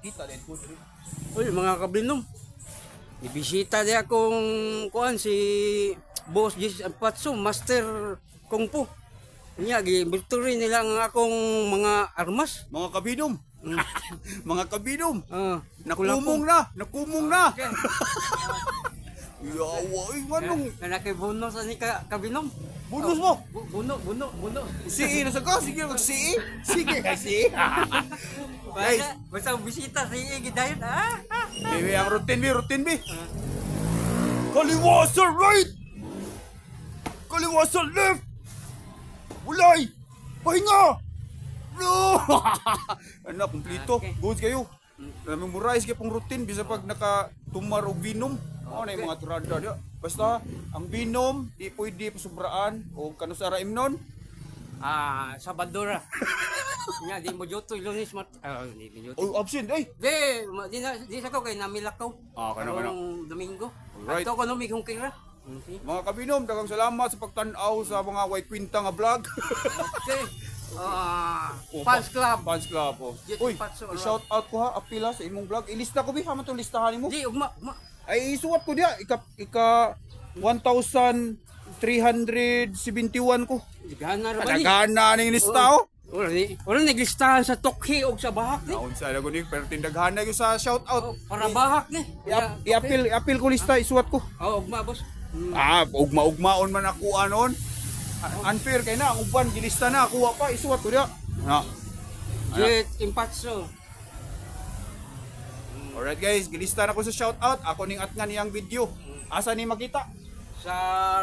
Kita din po. Uy, mga kabinom. Ibisita di akong kuan si Boss Jis Patso, Master Kung Fu. Nya gi-victory nila ang akong mga armas. Mga kabinom. Mga kabinom. Nakulapong. Nakumong na. Okay. Yawa, manong. Kanakay bonus ani kabinom. Bonus mo. Buno. Sige, nasa ka. Sige, mag-sige. Sige, kasi. Guys. Basta bisita si gidayon. Baby, ang routine B. Kaliwa sa right. Kaliwa sa left. Ulay. Pahinga. No. Ano, kumplito. Okay. Good kayo. Na-memorize kayo pong routine bisa pag nakatumar o binom. Ano na yung mga turada niya. Basta, ang binom, di pwede pasubraan o kanusara imnon. Sabadora. Nya di mo joto Lunes di mo joto. O, absent, ay. Di sa ko kay namilakaw. Kana. Karong Domingo. Alright. Ato ko no mi kung kira. Mga kabinom, dagang salamat sa pagtanaw sa mga white quinta nga vlog. Okay. Fans Club. Fans Club, oh. Uy, Patso, shout out ko ha, apila sa imong vlog. Ilista ko bi, haman itong listahan mo. Di ugma. Ay, isuwat ko diya. Ika 1,371 ko. Gana ra ba ni? Kadagana na yung lista, oh. Wala naglistahan sa Tokhi o sa Bahak ni. Naon sa lago ni, pero tindaghan na yung sa shout out. Para Bahak ni. I-appeal ko lista, isuwat ko. Ugma boss. Ugma-ugmaon man ako anon. Unfair kay na, ang uban, gilista na, kuha pa, isuwat ko diya. Na. Jet Impatso. Alright guys, gilista na ko sa shout out. Ako ning atngan niyang video. Asa ni makita? Sa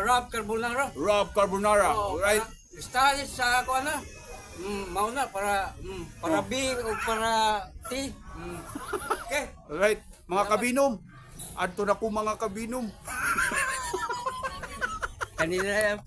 Rob Carbonara. Rob Carbonara. Alright. Listahan sa ako na. Mauna para B o para T. Okay. Alright, mga kabinom. Adto na ko mga kabinom. Kanina na